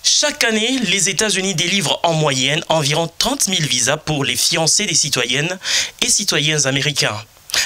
Chaque année, les États-Unis délivrent en moyenne environ 30 000 visas pour les fiancés des citoyennes et citoyens américains.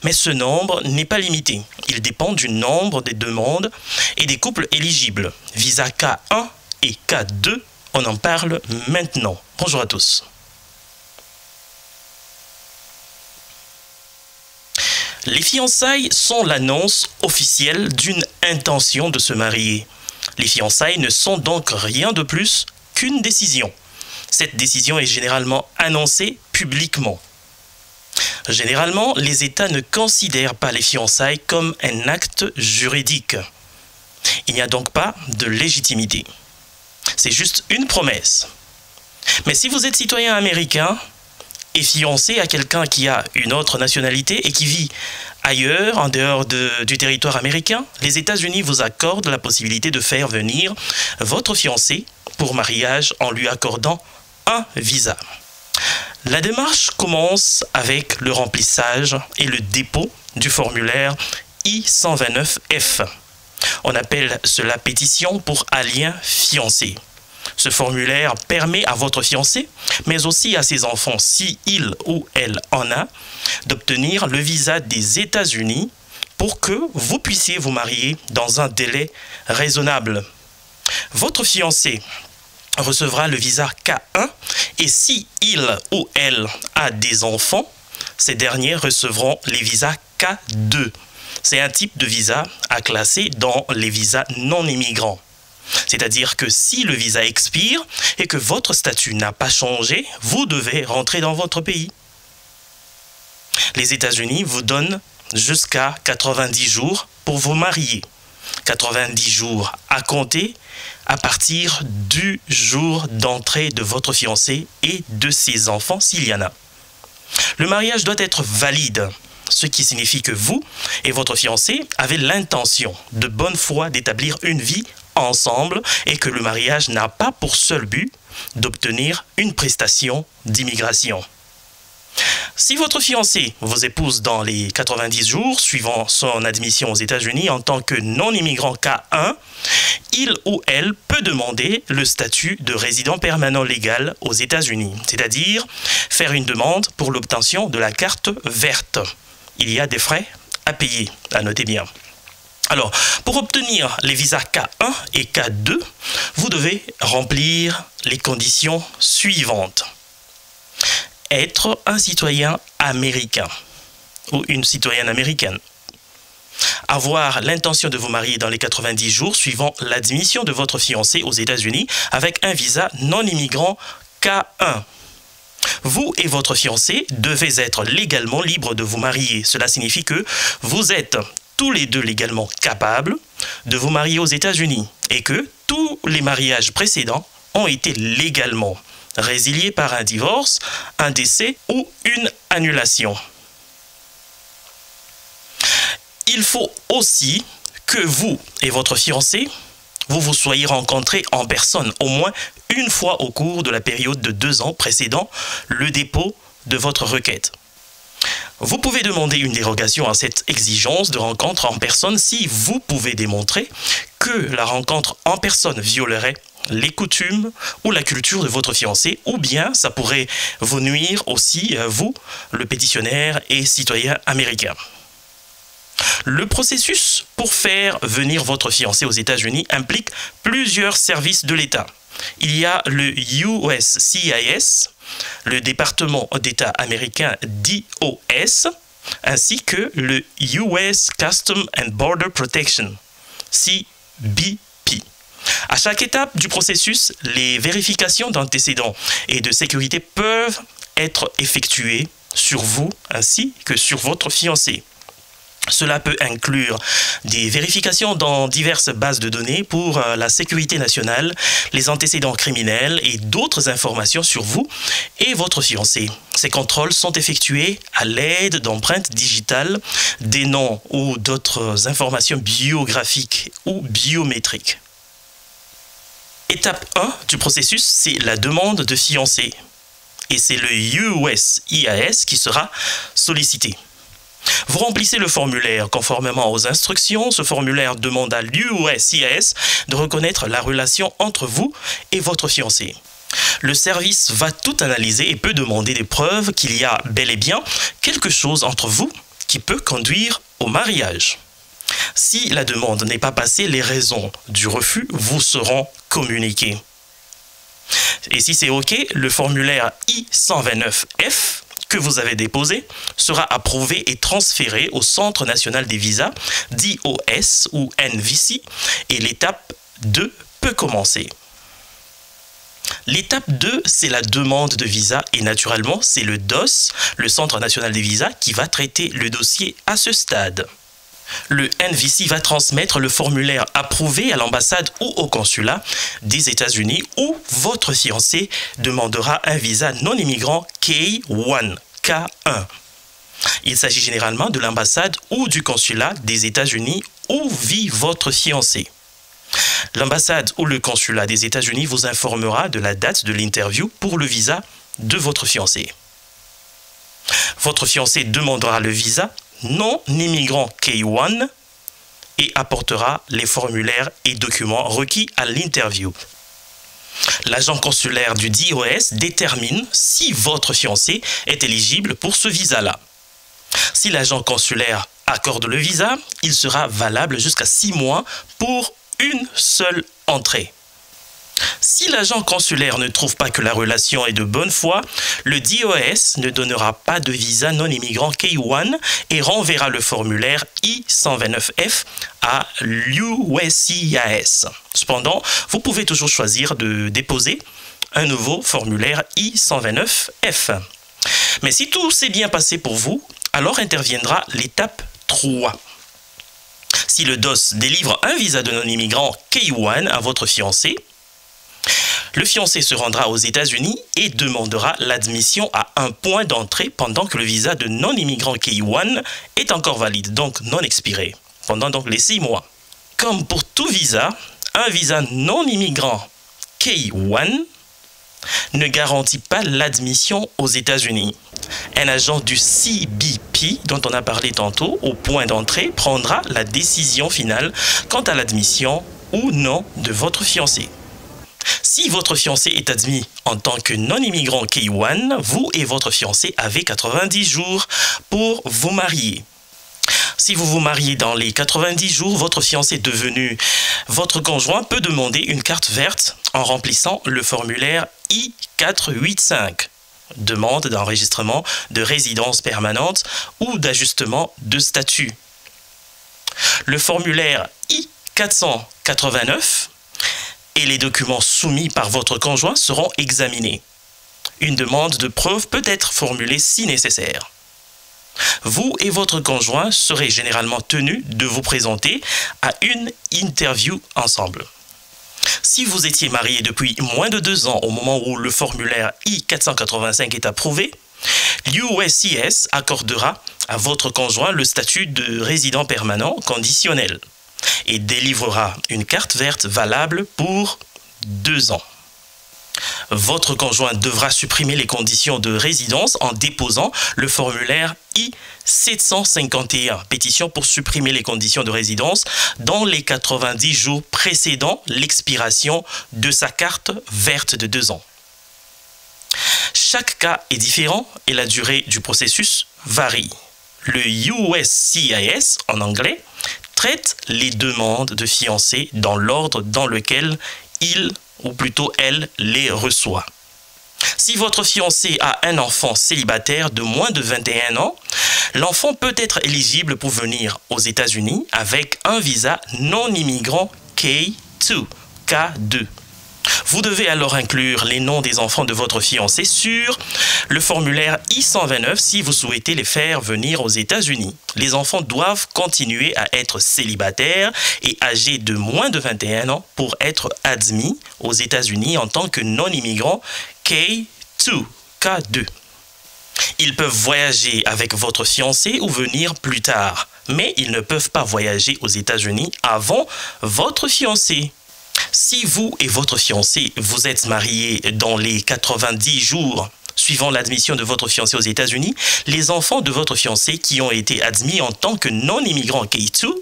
Mais ce nombre n'est pas limité. Il dépend du nombre des demandes et des couples éligibles. Visa K1 et K2, on en parle maintenant. Bonjour à tous. Les fiançailles sont l'annonce officielle d'une intention de se marier. Les fiançailles ne sont donc rien de plus qu'une décision. Cette décision est généralement annoncée publiquement. Généralement, les États ne considèrent pas les fiançailles comme un acte juridique. Il n'y a donc pas de légitimité. C'est juste une promesse. Mais si vous êtes citoyen américain et fiancé à quelqu'un qui a une autre nationalité et qui vit ailleurs, en dehors du territoire américain, les États-Unis vous accordent la possibilité de faire venir votre fiancé pour mariage en lui accordant un visa. La démarche commence avec le remplissage et le dépôt du formulaire I-129F. On appelle cela pétition pour alien fiancé. Ce formulaire permet à votre fiancé, mais aussi à ses enfants, si il ou elle en a, d'obtenir le visa des États-Unis pour que vous puissiez vous marier dans un délai raisonnable. Votre fiancé recevra le visa K1 et si il ou elle a des enfants, ces derniers recevront les visas K2. C'est un type de visa à classer dans les visas non immigrants. C'est-à-dire que si le visa expire et que votre statut n'a pas changé, vous devez rentrer dans votre pays. Les États-Unis vous donnent jusqu'à 90 jours pour vous marier. 90 jours à compter à partir du jour d'entrée de votre fiancé et de ses enfants s'il y en a. Le mariage doit être valide, ce qui signifie que vous et votre fiancé avez l'intention de bonne foi d'établir une vie ensemble et que le mariage n'a pas pour seul but d'obtenir une prestation d'immigration. Si votre fiancé vous épouse dans les 90 jours suivant son admission aux États-Unis en tant que non-immigrant K1, il ou elle peut demander le statut de résident permanent légal aux États-Unis, c'est-à-dire faire une demande pour l'obtention de la carte verte. Il y a des frais à payer, à noter bien. Alors, pour obtenir les visas K1 et K2, vous devez remplir les conditions suivantes. Être un citoyen américain ou une citoyenne américaine. Avoir l'intention de vous marier dans les 90 jours suivant l'admission de votre fiancé aux États-Unis avec un visa non-immigrant K1. Vous et votre fiancé devez être légalement libres de vous marier. Cela signifie que vous êtes tous les deux légalement capables de vous marier aux États-Unis et que tous les mariages précédents ont été légalement résiliés par un divorce, un décès ou une annulation. Il faut aussi que vous et votre fiancé, vous soyez rencontrés en personne au moins une fois au cours de la période de 2 ans précédant le dépôt de votre requête. Vous pouvez demander une dérogation à cette exigence de rencontre en personne si vous pouvez démontrer que la rencontre en personne violerait les coutumes ou la culture de votre fiancé, ou bien ça pourrait vous nuire aussi, vous, le pétitionnaire et citoyen américain. Le processus pour faire venir votre fiancé aux États-Unis implique plusieurs services de l'État. Il y a le USCIS, le département d'État américain DOS, ainsi que le US Customs and Border Protection, CBP. À chaque étape du processus, les vérifications d'antécédents et de sécurité peuvent être effectuées sur vous ainsi que sur votre fiancé. Cela peut inclure des vérifications dans diverses bases de données pour la sécurité nationale, les antécédents criminels et d'autres informations sur vous et votre fiancé. Ces contrôles sont effectués à l'aide d'empreintes digitales, des noms ou d'autres informations biographiques ou biométriques. Étape 1 du processus, c'est la demande de fiancé. Et c'est le USCIS qui sera sollicité. Vous remplissez le formulaire conformément aux instructions. Ce formulaire demande à l'USCIS de reconnaître la relation entre vous et votre fiancé. Le service va tout analyser et peut demander des preuves qu'il y a bel et bien quelque chose entre vous qui peut conduire au mariage. Si la demande n'est pas passée, les raisons du refus vous seront communiquées. Et si c'est OK, le formulaire I-129F que vous avez déposé sera approuvé et transféré au Centre national des visas, DOS ou NVC, et l'étape 2 peut commencer. L'étape 2, c'est la demande de visa et naturellement, c'est le DOS, le Centre national des visas, qui va traiter le dossier à ce stade. Le NVC va transmettre le formulaire approuvé à l'ambassade ou au consulat des États-Unis où votre fiancé demandera un visa non-immigrant K1. Il s'agit généralement de l'ambassade ou du consulat des États-Unis où vit votre fiancé. L'ambassade ou le consulat des États-Unis vous informera de la date de l'interview pour le visa de votre fiancé. Votre fiancé demandera le visa non-immigrant K1 et apportera les formulaires et documents requis à l'interview. L'agent consulaire du DOS détermine si votre fiancé est éligible pour ce visa-là. Si l'agent consulaire accorde le visa, il sera valable jusqu'à 6 mois pour une seule entrée. Si l'agent consulaire ne trouve pas que la relation est de bonne foi, le DOS ne donnera pas de visa non-immigrant K1 et renverra le formulaire I-129F à l'USCIS. Cependant, vous pouvez toujours choisir de déposer un nouveau formulaire I-129F. Mais si tout s'est bien passé pour vous, alors interviendra l'étape 3. Si le DOS délivre un visa de non-immigrant K1 à votre fiancé, le fiancé se rendra aux États-Unis et demandera l'admission à un point d'entrée pendant que le visa de non-immigrant K1 est encore valide, donc non expiré, pendant donc les 6 mois. Comme pour tout visa, un visa non-immigrant K1 ne garantit pas l'admission aux États-Unis. Un agent du CBP, dont on a parlé tantôt, au point d'entrée, prendra la décision finale quant à l'admission ou non de votre fiancé. Si votre fiancé est admis en tant que non-immigrant K1, vous et votre fiancé avez 90 jours pour vous marier. Si vous vous mariez dans les 90 jours, votre fiancé devenu votre conjoint peut demander une carte verte en remplissant le formulaire I-485, demande d'enregistrement de résidence permanente ou d'ajustement de statut. Le formulaire I-489 et les documents soumis par votre conjoint seront examinés. Une demande de preuve peut être formulée si nécessaire. Vous et votre conjoint serez généralement tenus de vous présenter à une interview ensemble. Si vous étiez marié depuis moins de 2 ans au moment où le formulaire I-485 est approuvé, l'USCIS accordera à votre conjoint le statut de résident permanent conditionnel et délivrera une carte verte valable pour 2 ans. Votre conjoint devra supprimer les conditions de résidence en déposant le formulaire I-751, pétition pour supprimer les conditions de résidence dans les 90 jours précédant l'expiration de sa carte verte de 2 ans. Chaque cas est différent et la durée du processus varie. Le USCIS, en anglais, traite les demandes de fiancés dans l'ordre dans lequel il, ou plutôt elle, les reçoit. Si votre fiancé a un enfant célibataire de moins de 21 ans, l'enfant peut être éligible pour venir aux États-Unis avec un visa non-immigrant K2. Vous devez alors inclure les noms des enfants de votre fiancé sur le formulaire I-129 si vous souhaitez les faire venir aux États-Unis. Les enfants doivent continuer à être célibataires et âgés de moins de 21 ans pour être admis aux États-Unis en tant que non-immigrants K2. Ils peuvent voyager avec votre fiancé ou venir plus tard, mais ils ne peuvent pas voyager aux États-Unis avant votre fiancé. Si vous et votre fiancé vous êtes mariés dans les 90 jours suivant l'admission de votre fiancé aux États-Unis, les enfants de votre fiancé qui ont été admis en tant que non-immigrants K2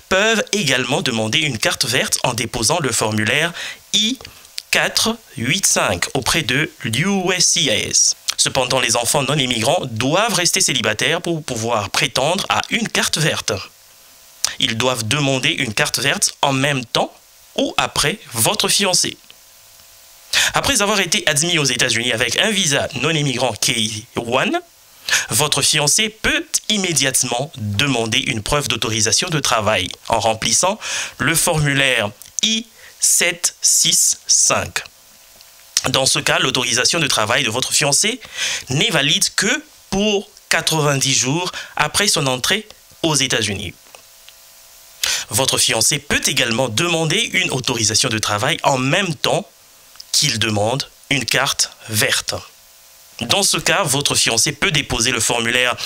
peuvent également demander une carte verte en déposant le formulaire I-485 auprès de l'USCIS. Cependant, les enfants non-immigrants doivent rester célibataires pour pouvoir prétendre à une carte verte. Ils doivent demander une carte verte en même temps ou après votre fiancé. Après avoir été admis aux États-Unis avec un visa non-immigrant K1, votre fiancé peut immédiatement demander une preuve d'autorisation de travail en remplissant le formulaire I-765. Dans ce cas, l'autorisation de travail de votre fiancé n'est valide que pour 90 jours après son entrée aux États-Unis. Votre fiancé peut également demander une autorisation de travail en même temps qu'il demande une carte verte. Dans ce cas, votre fiancé peut déposer le formulaire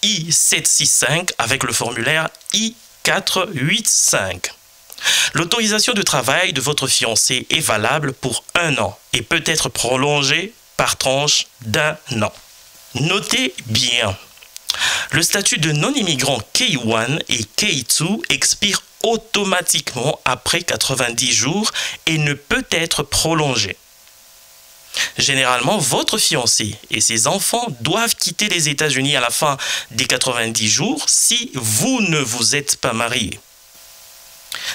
I-765 avec le formulaire I-485. L'autorisation de travail de votre fiancé est valable pour 1 an et peut être prolongée par tranche d'1 an. Notez bien, le statut de non-immigrant K1 et K2 expire automatiquement après 90 jours et ne peut être prolongé. Généralement, votre fiancé et ses enfants doivent quitter les États-Unis à la fin des 90 jours si vous ne vous êtes pas marié.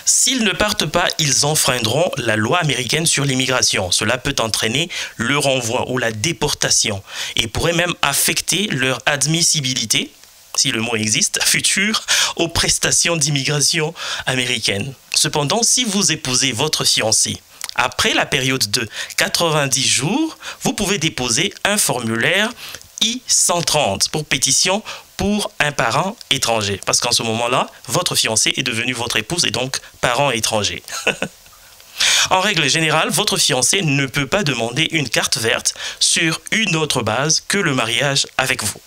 S'ils ne partent pas, ils enfreindront la loi américaine sur l'immigration. Cela peut entraîner le renvoi ou la déportation et pourrait même affecter leur admissibilité, si le mot existe, future, aux prestations d'immigration américaine. Cependant, si vous épousez votre fiancé après la période de 90 jours, vous pouvez déposer un formulaire I-130 pour pétition pour un parent étranger. Parce qu'en ce moment-là, votre fiancé est devenu votre épouse et donc parent étranger. En règle générale, votre fiancé ne peut pas demander une carte verte sur une autre base que le mariage avec vous.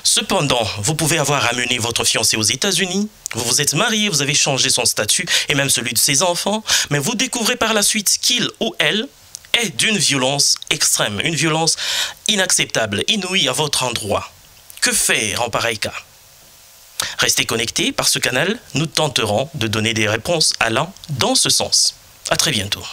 Cependant, vous pouvez avoir amené votre fiancé aux États-Unis, vous vous êtes marié, vous avez changé son statut et même celui de ses enfants, mais vous découvrez par la suite qu'il ou elle est d'une violence extrême, une violence inacceptable, inouïe à votre endroit. Que faire en pareil cas? Restez connectés par ce canal, nous tenterons de donner des réponses allant dans ce sens. À très bientôt.